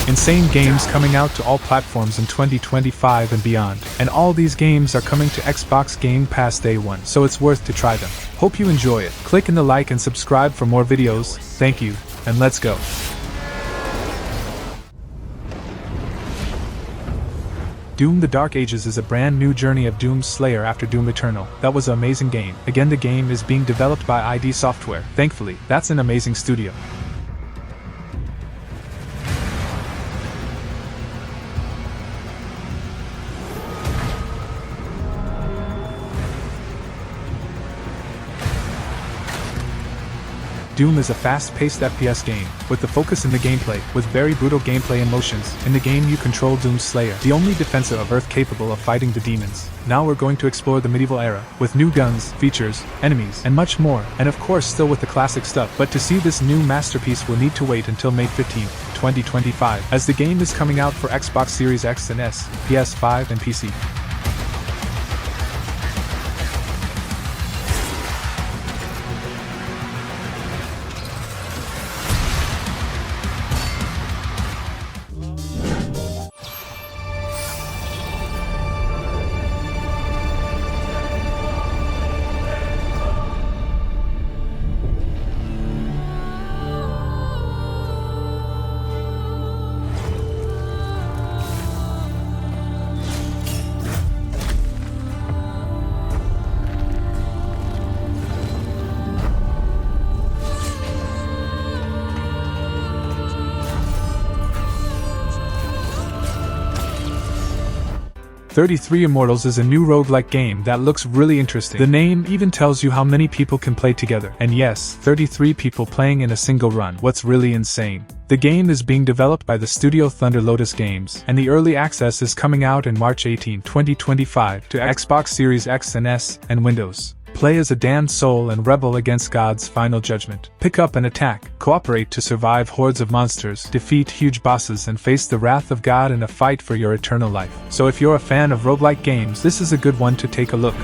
Insane games coming out to all platforms in 2025 and beyond. And all these games are coming to Xbox Game Pass Day 1, so it's worth to try them. Hope you enjoy it. Click in the like and subscribe for more videos. Thank you, and let's go. Doom: The Dark Ages is a brand new journey of Doom's Slayer after Doom Eternal. That was an amazing game. Again, the game is being developed by ID Software. Thankfully, that's an amazing studio. Doom is a fast-paced FPS game, with the focus in the gameplay, with very brutal gameplay and motions. In the game you control Doom's Slayer, the only defensor of Earth capable of fighting the demons. Now we're going to explore the medieval era, with new guns, features, enemies, and much more, and of course still with the classic stuff. But to see this new masterpiece we'll need to wait until May 15th, 2025, as the game is coming out for Xbox Series X and S, PS5 and PC. Immortals is a new roguelike game that looks really interesting. The name even tells you how many people can play together. And yes, 33 people playing in a single run. What's really insane? The game is being developed by the studio Thunder Lotus Games, and the early access is coming out in March 18, 2025 to Xbox Series X and S and Windows. Play as a damned soul and rebel against God's final judgment. Pick up and attack, cooperate to survive hordes of monsters, defeat huge bosses and face the wrath of God in a fight for your eternal life. So if you're a fan of roguelike games, this is a good one to take a look.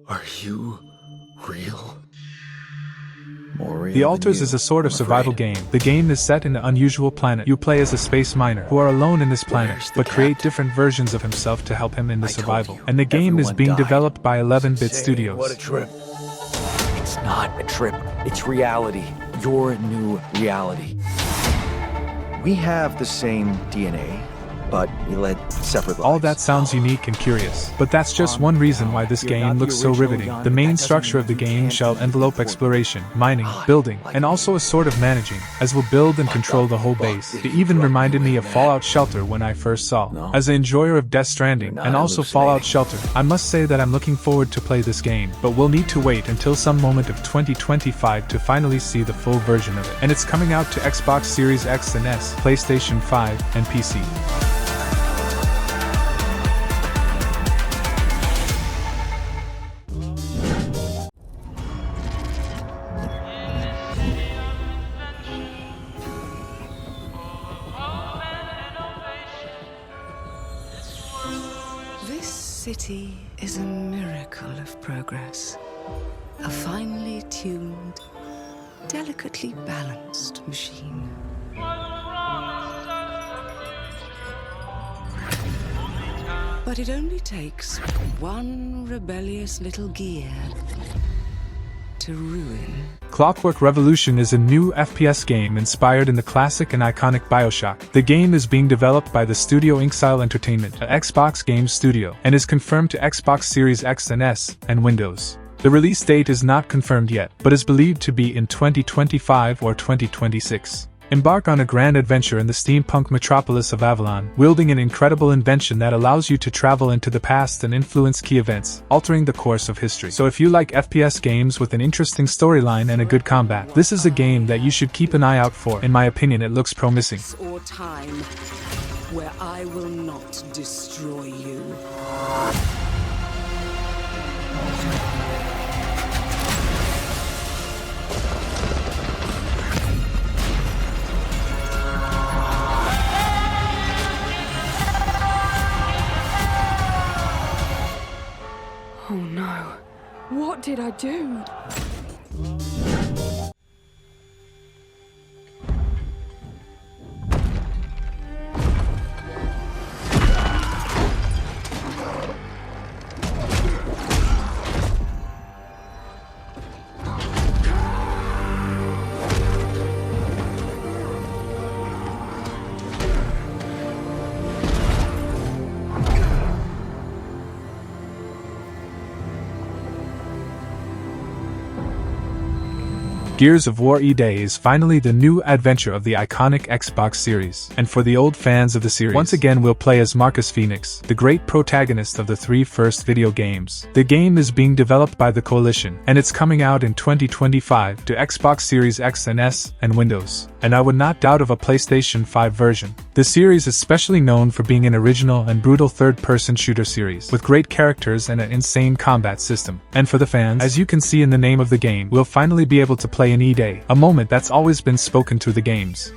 Are you real? The Altars is a sort of survival game. The game is set in an unusual planet. You play as a space miner who are alone in this planet, but create different versions of himself to help him in the survival. And the game is being developed by 11-bit studios. What a trip. It's not a trip. It's reality. Your new reality. We have the same DNA, but we led separate lives. All that sounds unique and curious, but that's just one reason why this game looks so riveting. The main structure of the game shall envelope exploration, mining, building, and also a sort of managing, as we'll build and control the whole base. It even reminded me of Fallout Shelter when I first saw. As an enjoyer of Death Stranding, and also Fallout Shelter, I must say that I'm looking forward to play this game, but we'll need to wait until some moment of 2025 to finally see the full version of it. And it's coming out to Xbox Series X and S, PlayStation 5, and PC. This city is a miracle of progress. A finely tuned, delicately balanced machine. But it only takes one rebellious little gear to ruin. Clockwork Revolution is a new FPS game inspired in the classic and iconic BioShock. The game is being developed by the studio Inxile Entertainment, an Xbox game studio, and is confirmed to Xbox Series X and S, and Windows. The release date is not confirmed yet, but is believed to be in 2025 or 2026. Embark on a grand adventure in the steampunk metropolis of Avalon, wielding an incredible invention that allows you to travel into the past and influence key events, altering the course of history. So if you like FPS games with an interesting storyline and a good combat, this is a game that you should keep an eye out for. In my opinion, it looks promising. Or time. where I will not destroy you. Oh no. What did I do? Gears of War E-Day is finally the new adventure of the iconic Xbox series, and for the old fans of the series, once again we'll play as Marcus Phoenix, the great protagonist of the 3 first video games. The game is being developed by the Coalition, and it's coming out in 2025 to Xbox Series X and S, and Windows, and I would not doubt of a PlayStation 5 version. The series is specially known for being an original and brutal third-person shooter series, with great characters and an insane combat system. And for the fans, as you can see in the name of the game, we'll finally be able to play an E-Day, a moment that's always been spoken through the games.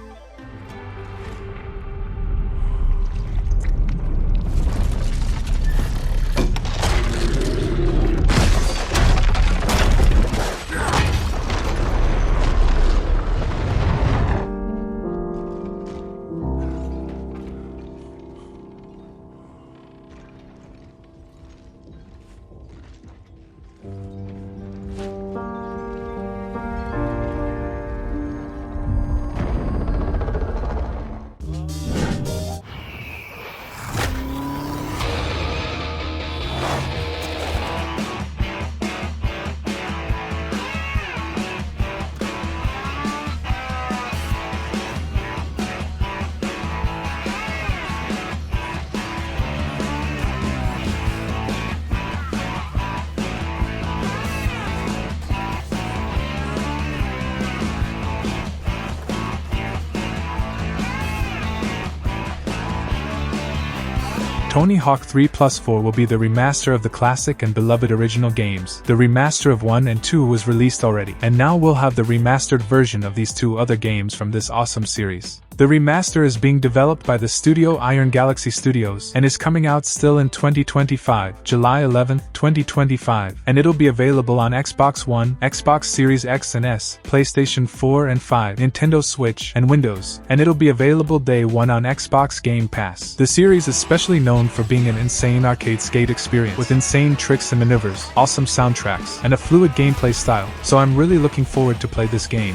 Tony Hawk 3+4 will be the remaster of the classic and beloved original games. The remaster of 1 and 2 was released already, and now we'll have the remastered version of these 2 other games from this awesome series. The remaster is being developed by the studio Iron Galaxy Studios and is coming out still in 2025, July 11, 2025, and it'll be available on Xbox One, Xbox Series X and S, PlayStation 4 and 5, Nintendo Switch, and Windows, and it'll be available day 1 on Xbox Game Pass. The series is especially known for being an insane arcade skate experience with insane tricks and maneuvers, awesome soundtracks, and a fluid gameplay style, so I'm really looking forward to play this game.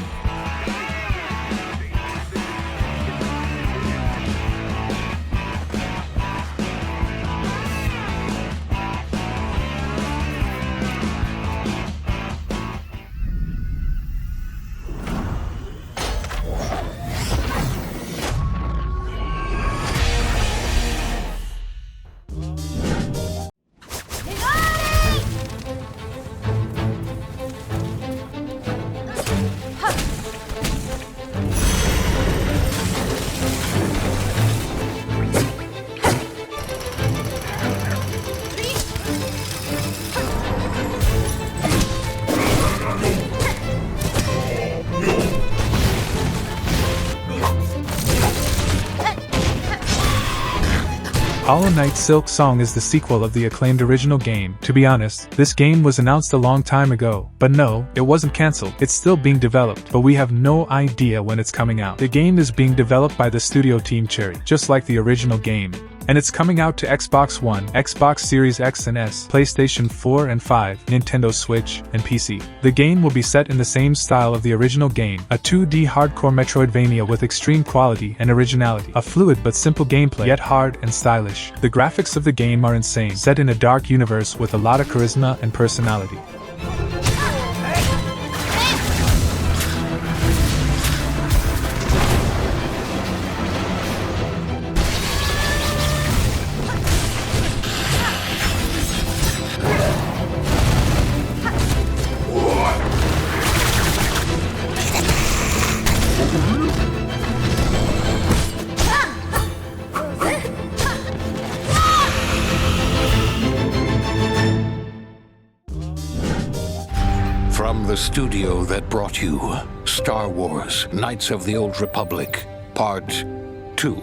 Hollow Knight Silk Song is the sequel of the acclaimed original game. To be honest, this game was announced a long time ago, but no, it wasn't cancelled. It's still being developed, but we have no idea when it's coming out. The game is being developed by the studio Team Cherry, just like the original game, and it's coming out to Xbox One, Xbox Series X and S, PlayStation 4 and 5, Nintendo Switch, and PC. The game will be set in the same style of the original game, a 2D hardcore Metroidvania with extreme quality and originality, a fluid but simple gameplay, yet hard and stylish. The graphics of the game are insane, set in a dark universe with a lot of charisma and personality. the studio that brought you Star Wars: Knights of the Old Republic, Part 2.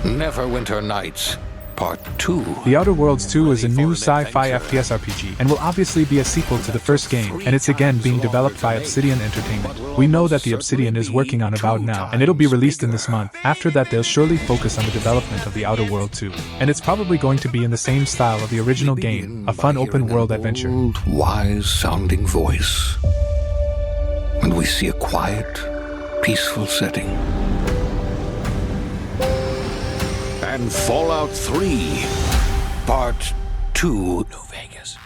Neverwinter Nights, Part 2. The Outer Worlds 2 is a new sci-fi FPS RPG, and will obviously be a sequel to the first game, and it's again being developed by Obsidian Entertainment. We know that the Obsidian is working on About Now, and it'll be released in this month. After that, they'll surely focus on the development of the Outer World 2. And it's probably going to be in the same style of the original game, a fun open-world adventure. Old, wise-sounding voice. And we see a quiet, peaceful setting. And Fallout 3, Part 2, New Vegas.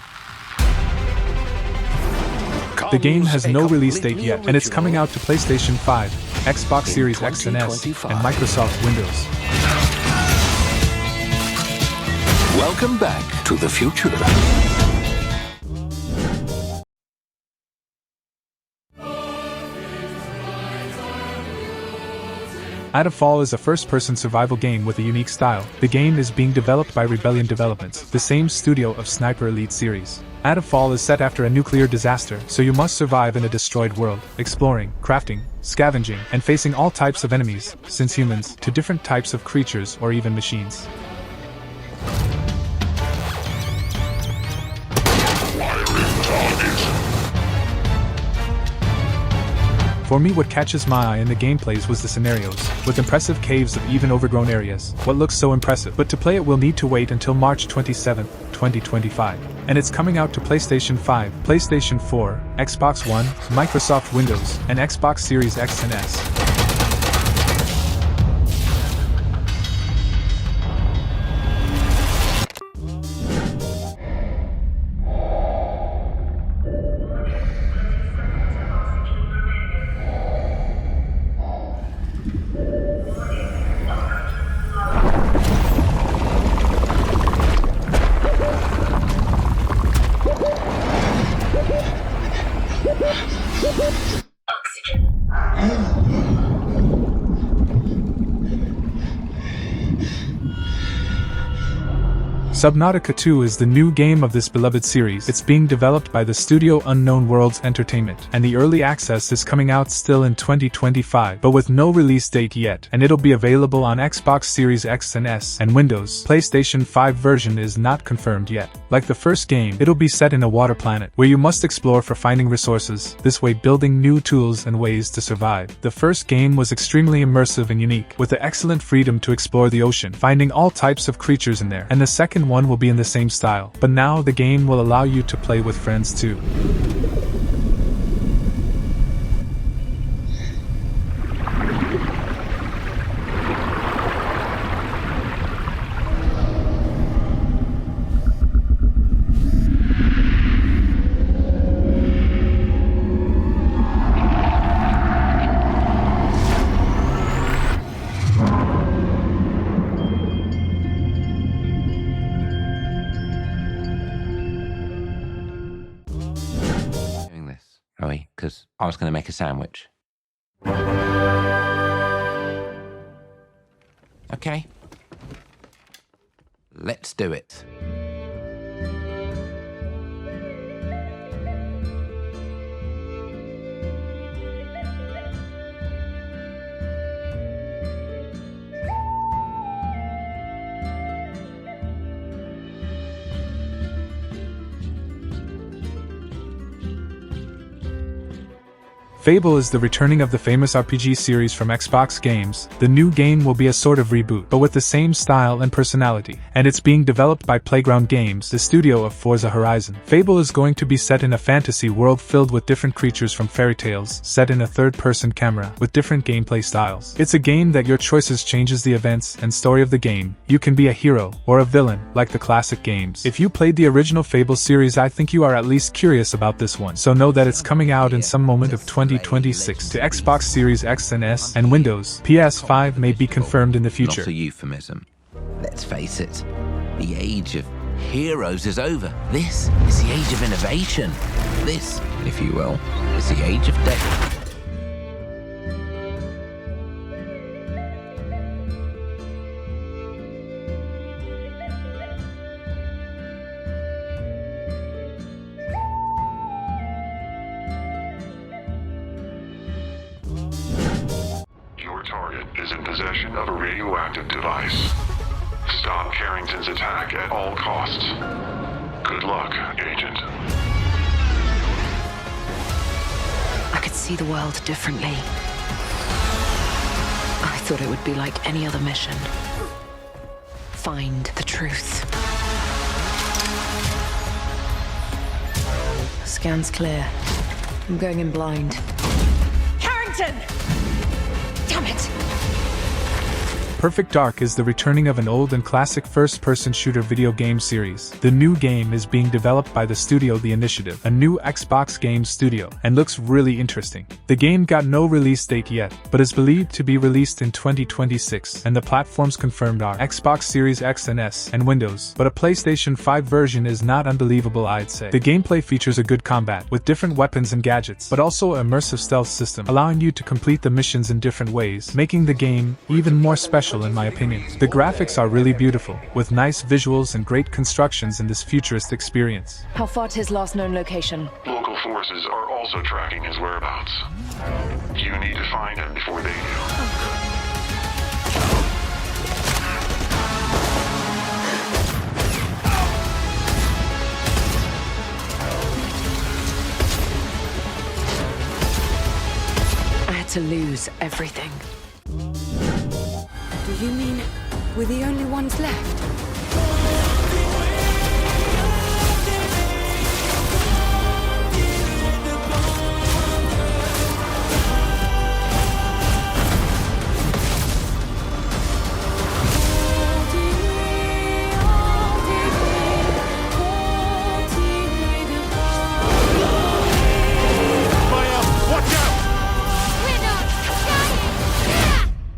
The game has no release date yet, and it's coming out to PlayStation 5, Xbox Series X and S, and Microsoft Windows. Welcome back to the future. Atomfall is a first-person survival game with a unique style. The game is being developed by Rebellion Developments, the same studio of Sniper Elite series. Atomfall is set after a nuclear disaster, so you must survive in a destroyed world, exploring, crafting, scavenging, and facing all types of enemies, since humans, to different types of creatures or even machines. For me, what catches my eye in the gameplays was the scenarios, with impressive caves of even overgrown areas. What looks so impressive? But to play it, we'll need to wait until March 27, 2025. And it's coming out to PlayStation 5, PlayStation 4, Xbox One, Microsoft Windows, and Xbox Series X and S. Subnautica 2 is the new game of this beloved series. It's being developed by the studio Unknown Worlds Entertainment, and the early access is coming out still in 2025, but with no release date yet, and it'll be available on Xbox Series X and S and Windows. PlayStation 5 version is not confirmed yet. Like the first game, it'll be set in a water planet, where you must explore for finding resources, this way building new tools and ways to survive. The first game was extremely immersive and unique, with the excellent freedom to explore the ocean, finding all types of creatures in there, and the second one will be in the same style, but now the game will allow you to play with friends too. Because I was going to make a sandwich. Okay. Let's do it. Fable is the returning of the famous RPG series from Xbox Games. The new game will be a sort of reboot, but with the same style and personality, and it's being developed by Playground Games, the studio of Forza Horizon. Fable is going to be set in a fantasy world filled with different creatures from fairy tales, set in a third-person camera, with different gameplay styles. It's a game that your choices changes the events and story of the game. You can be a hero, or a villain, like the classic games. If you played the original Fable series, I think you are at least curious about this one, so know that it's coming out in some moment of 2026 to Xbox Series X and S and Windows. PS5 may be confirmed in the future. Not a euphemism. Let's face it, the age of heroes is over. This is the age of innovation. This, if you will, is the age of death. target is in possession of a radioactive device. Stop Carrington's attack at all costs. Good luck, Agent. I could see the world differently. I thought it would be like any other mission. Find the truth. Scan's clear. I'm going in blind. Carrington! Damn it! Perfect Dark is the returning of an old and classic first-person shooter video game series. The new game is being developed by the studio The Initiative, a new Xbox game studio, and looks really interesting. The game got no release date yet, but is believed to be released in 2026, and the platforms confirmed are Xbox Series X and S, and Windows, but a PlayStation 5 version is not unbelievable, I'd say. The gameplay features a good combat, with different weapons and gadgets, but also an immersive stealth system, allowing you to complete the missions in different ways, making the game even more special in my opinion. The graphics are really beautiful, with nice visuals and great constructions in this futurist experience. How far to his last known location? Local forces are also tracking his whereabouts. You need to find him before they do. I had to lose everything. Do you mean we're the only ones left?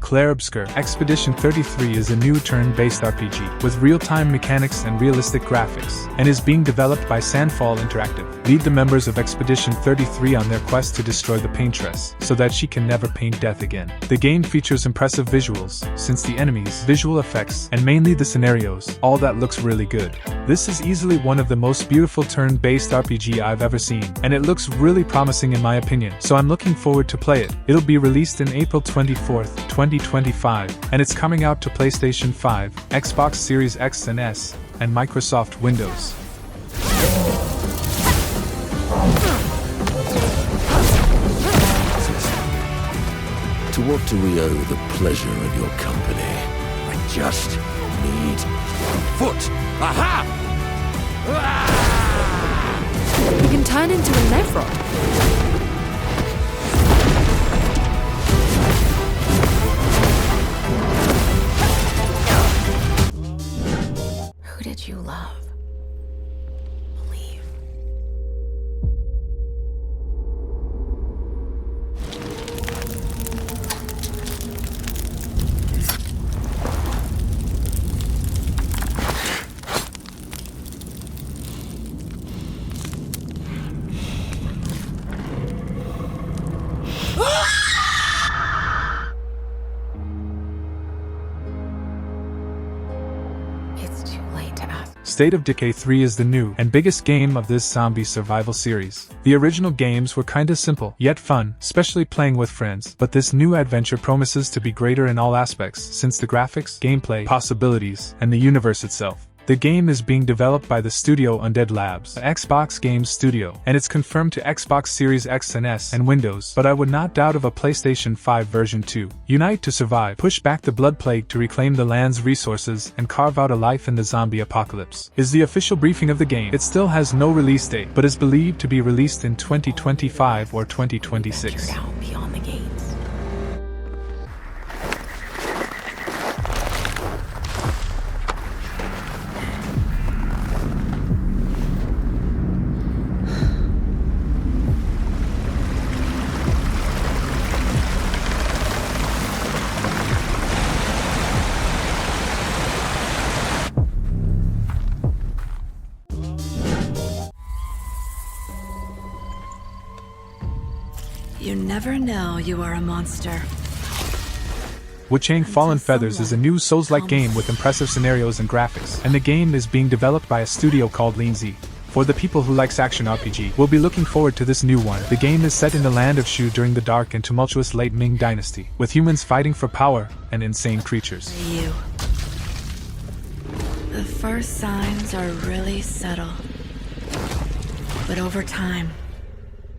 Clair Obscur Expedition 33 is a new turn-based RPG, with real-time mechanics and realistic graphics, and is being developed by Sandfall Interactive. Lead the members of Expedition 33 on their quest to destroy the Paintress, so that she can never paint death again. The game features impressive visuals, since the enemies, visual effects, and mainly the scenarios, all that looks really good. This is easily one of the most beautiful turn-based RPG I've ever seen, and it looks really promising in my opinion, so I'm looking forward to play it. It'll be released in April 24th, 2025, and it's coming out to PlayStation 5, Xbox Series X and S, and Microsoft Windows. To what do we owe the pleasure of your company? I just need one foot. Aha! You can turn into a Levron. Who did you love? Believe. State of Decay 3 is the new and biggest game of this zombie survival series. The original games were kinda simple, yet fun, especially playing with friends, but this new adventure promises to be greater in all aspects, since the graphics, gameplay, possibilities, and the universe itself. The game is being developed by the studio Undead Labs, an Xbox Games studio, and it's confirmed to Xbox Series X and S and Windows, but I would not doubt of a PlayStation 5 version too. Unite to survive, push back the blood plague to reclaim the land's resources, and carve out a life in the zombie apocalypse, is the official briefing of the game. It still has no release date, but is believed to be released in 2025 or 2026. Beyond the gates. You never know you are a monster. Wuchang Fallen Feathers is a new Souls-like game with impressive scenarios and graphics, and the game is being developed by a studio called LeanZ. For the people who likes action RPG, will be looking forward to this new one. The game is set in the land of Shu during the dark and tumultuous late Ming dynasty, with humans fighting for power and insane creatures. You. The first signs are really subtle. But over time,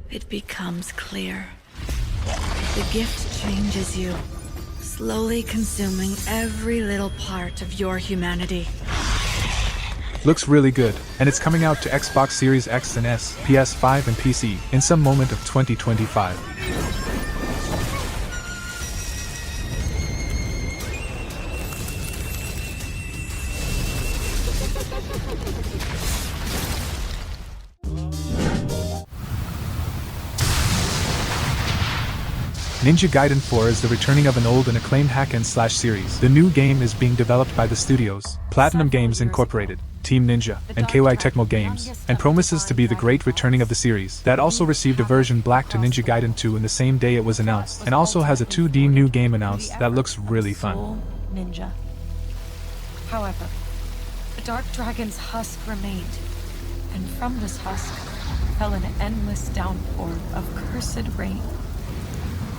it becomes clear. The gift changes you, slowly consuming every little part of your humanity. Looks really good, and it's coming out to Xbox Series X and S, PS5 and PC in some moment of 2025. Ninja Gaiden 4 is the returning of an old and acclaimed hack-and-slash series. The new game is being developed by the studios Platinum Games Incorporated, Team Ninja, and KY Tecmo Games, and promises to be the great returning of the series. That also received a version black to Ninja Gaiden 2 in the same day it was announced, and also has a 2D new game announced that looks really fun. Ninja. However, the Dark Dragon's husk remained, and from this husk fell an endless downpour of cursed rain.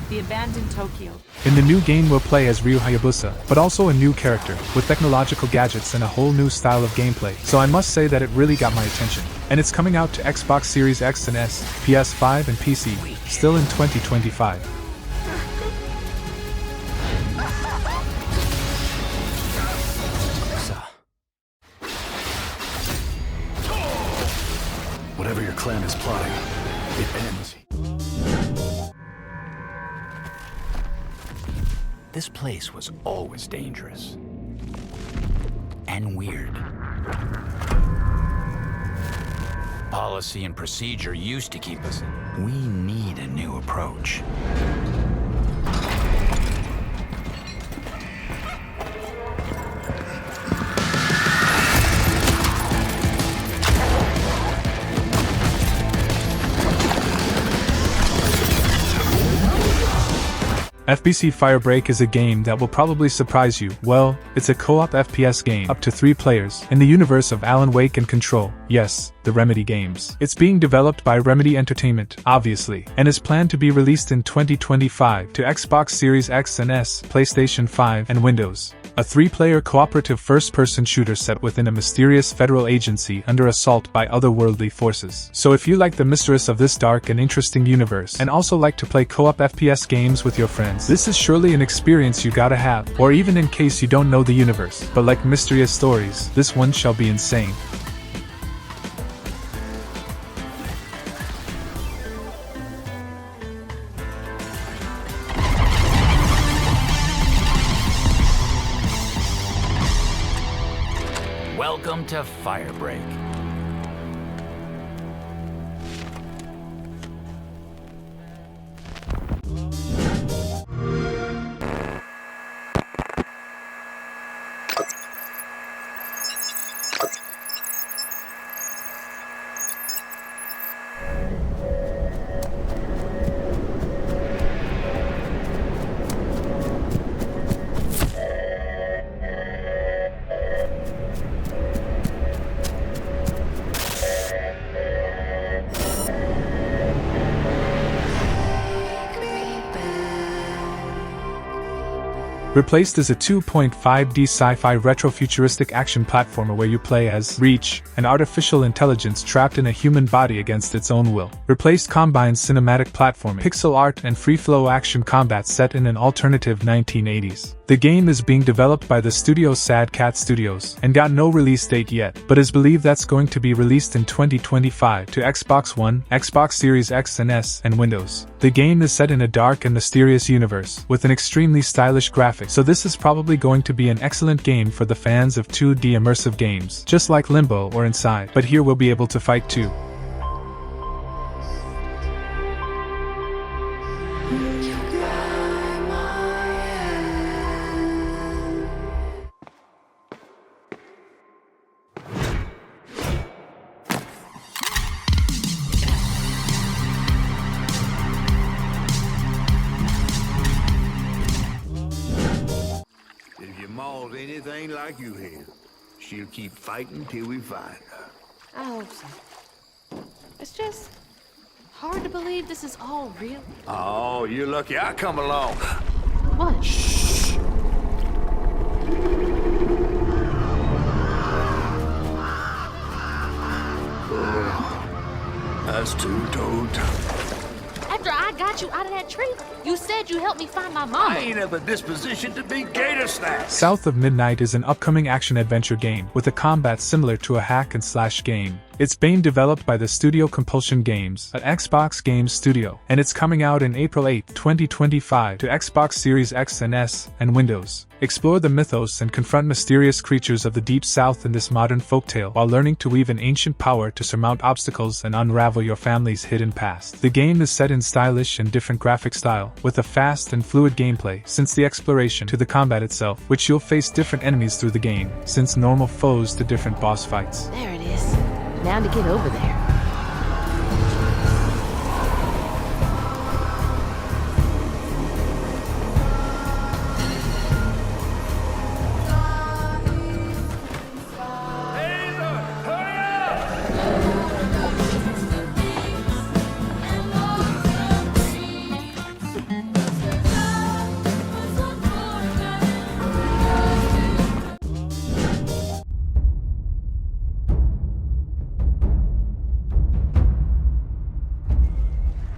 The abandoned Tokyo. In the new game we'll play as Ryu Hayabusa, but also a new character, with technological gadgets and a whole new style of gameplay, so I must say that it really got my attention. And it's coming out to Xbox Series X and S, PS5 and PC, still in 2025. Whatever your clan is plotting, it ends. This place was always dangerous. And weird. Policy and procedure used to keep us in. We need a new approach. FBC Firebreak is a game that will probably surprise you. Well, it's a co-op FPS game, up to 3 players, in the universe of Alan Wake and Control. Yes, the Remedy games. It's being developed by Remedy Entertainment, obviously, and is planned to be released in 2025 to Xbox Series X and S, PlayStation 5, and Windows. A 3-player cooperative first-person shooter set within a mysterious federal agency under assault by otherworldly forces. So if you like the mysteries of this dark and interesting universe, and also like to play co-op FPS games with your friends, this is surely an experience you gotta have, or even in case you don't know the universe, but like mysterious stories, this one shall be insane. Welcome to Firebreak. Replaced is a 2.5D sci-fi retrofuturistic action platformer where you play as Reach, an artificial intelligence trapped in a human body against its own will. Replaced combines cinematic platforming, pixel art and free-flow action combat set in an alternative 1980s. The game is being developed by the studio Sad Cat Studios, and got no release date yet, but is believed that's going to be released in 2025 to Xbox One, Xbox Series X and S, and Windows. The game is set in a dark and mysterious universe, with an extremely stylish graphic, so this is probably going to be an excellent game for the fans of 2D immersive games, just like Limbo or Inside, but here we'll be able to fight too. Anything like you have. She'll keep fighting till we find her. I hope so. It's just hard to believe this is all real. Oh, you're lucky I come along. What? Shh. That's too toad. After I got you out of that tree, you said you helped me find my mama. I ain't in the disposition to be gator snacks. South of Midnight is an upcoming action-adventure game with a combat similar to a hack-and-slash game. It's being developed by the studio Compulsion Games, an Xbox Games studio, and it's coming out in April 8, 2025 to Xbox Series X and S, and Windows. Explore the mythos and confront mysterious creatures of the Deep South in this modern folktale while learning to weave an ancient power to surmount obstacles and unravel your family's hidden past. The game is set in stylish and different graphic style, with a fast and fluid gameplay since the exploration to the combat itself, which you'll face different enemies through the game, since normal foes to different boss fights. There it is. Now to get over there.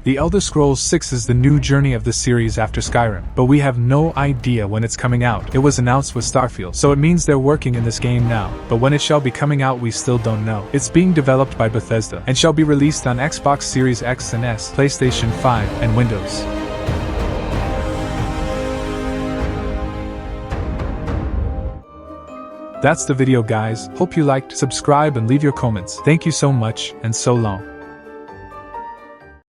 The Elder Scrolls 6 is the new journey of the series after Skyrim, but we have no idea when it's coming out. It was announced with Starfield, so it means they're working in this game now, but when it shall be coming out we still don't know. It's being developed by Bethesda, and shall be released on Xbox Series X and S, PlayStation 5, and Windows. That's the video guys, hope you liked, subscribe and leave your comments. Thank you so much, and so long.